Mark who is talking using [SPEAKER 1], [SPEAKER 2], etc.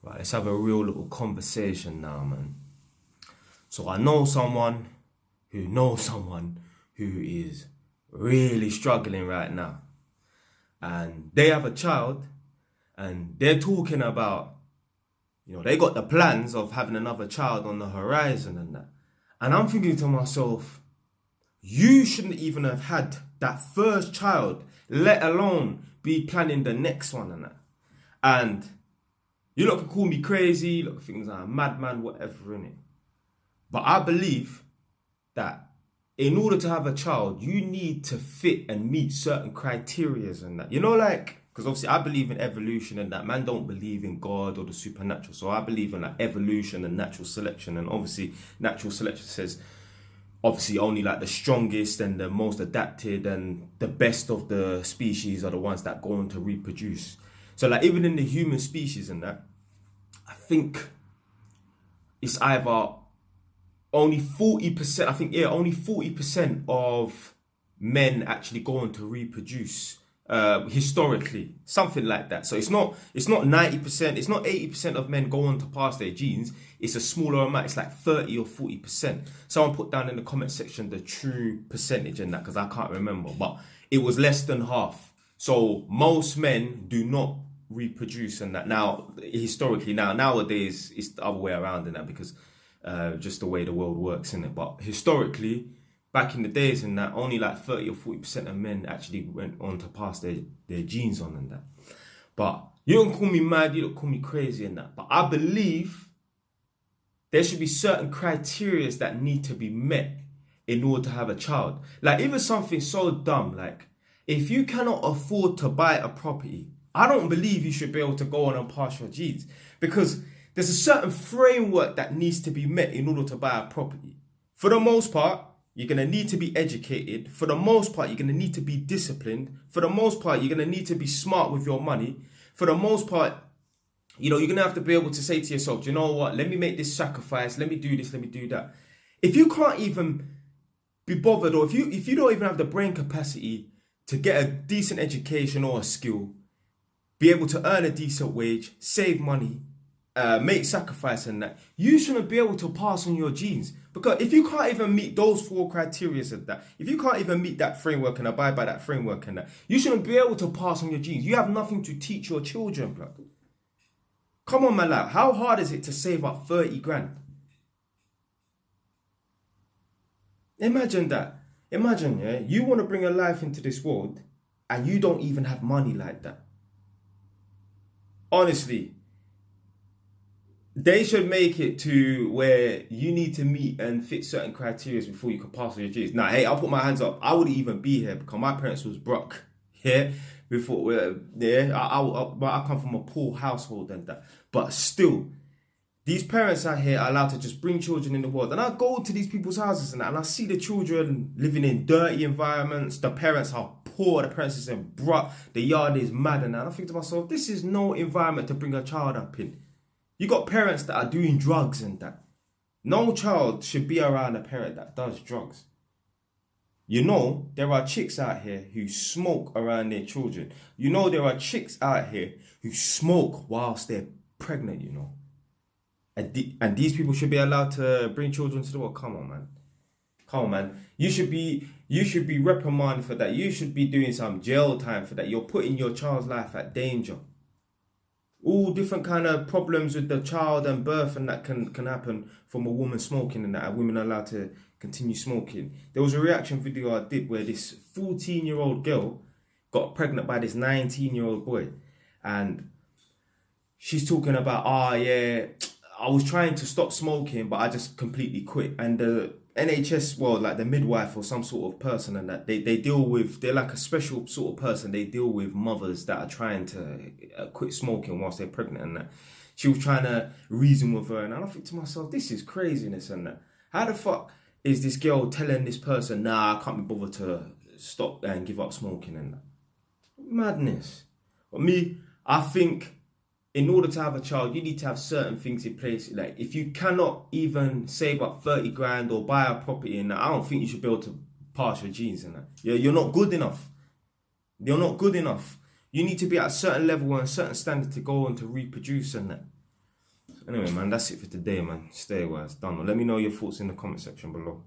[SPEAKER 1] Right, let's have a real little conversation now, man. So I know someone who knows someone who is really struggling right now. And they have a child and they're talking about, they got the plans of having another child on the horizon and that. And I'm thinking to myself, you shouldn't even have had that first child, let alone be planning the next one and that. And you lot can call me crazy, you lot can think I'm a madman, whatever, innit? But I believe that in order to have a child, you need to fit and meet certain criterias and that. Because obviously I believe in evolution and that. Man don't believe in God or the supernatural. So I believe in evolution and natural selection. And obviously natural selection says obviously only the strongest and the most adapted and the best of the species are the ones that go on to reproduce. So even in the human species and that, I think it's either only 40%, only 40% of men actually go on to reproduce historically, something like that. So it's not 90%, it's not 80% of men go on to pass their genes. It's a smaller amount, it's 30 or 40%. Someone put down in the comment section the true percentage in that, because I can't remember, but it was less than half. So most men do not reproduce and that. Now historically, nowadays it's the other way around in that, because just the way the world works in it. But historically, back in the days and that, only 30 or 40% of men actually went on to pass their genes on and that. But you don't call me mad, you don't call me crazy and that, but I believe there should be certain criteria that need to be met in order to have a child. Even something so dumb, if you cannot afford to buy a property, I don't believe you should be able to go on and pass your genes, because there's a certain framework that needs to be met in order to buy a property. For the most part, you're going to need to be educated. For the most part, you're going to need to be disciplined. For the most part, you're going to need to be smart with your money. For the most part, you're going to have to be able to say to yourself, you know what, let me make this sacrifice. Let me do this, let me do that. If you can't even be bothered, or if you don't even have the brain capacity to get a decent education or a skill, be able to earn a decent wage, save money, make sacrifice and that, you shouldn't be able to pass on your genes. Because if you can't even meet those 4 criteria of that, if you can't even meet that framework and abide by that framework and that, you shouldn't be able to pass on your genes. You have nothing to teach your children, bro. Come on, man, how hard is it to save up 30 grand? Imagine that. Imagine, yeah, you want to bring a life into this world and you don't even have money like that. Honestly, they should make it to where you need to meet and fit certain criteria before you can pass on your genes. Now, hey, I'll put my hands up. I wouldn't even be here because my parents was broke. Yeah, before, I come from a poor household and that. But still, these parents out here are allowed to just bring children in the world. And I go to these people's houses and I see the children living in dirty environments. The parents are poor. The parents is in bruh. The yard is mad and that. And I think to myself, this is no environment to bring a child up in. You got parents that are doing drugs and that. No child should be around a parent that does drugs. There are chicks out here who smoke around their children. There are chicks out here who smoke whilst they're pregnant, And these people should be allowed to bring children to the world. Come on, man. You should be reprimanded for that. You should be doing some jail time for that. You're putting your child's life at danger. All different kind of problems with the child and birth and that can happen from a woman smoking and that. And women are allowed to continue smoking. There was a reaction video I did where this 14-year-old girl got pregnant by this 19-year-old boy. And she's talking about, I was trying to stop smoking, but I just completely quit. And the NHS, the midwife or some sort of person and that, they're like a special sort of person. They deal with mothers that are trying to quit smoking whilst they're pregnant and that. She was trying to reason with her. And I think to myself, this is craziness and that. How the fuck is this girl telling this person, nah, I can't be bothered to stop and give up smoking and that? Madness. But I think in order to have a child, you need to have certain things in place. If you cannot even save up 30 grand or buy a property, and I don't think you should be able to pass your genes and that. You're not good enough. You're not good enough. You need to be at a certain level and a certain standard to go on to reproduce and that. Anyway, man, that's it for today, man. Stay wise. Done. Let me know your thoughts in the comment section below.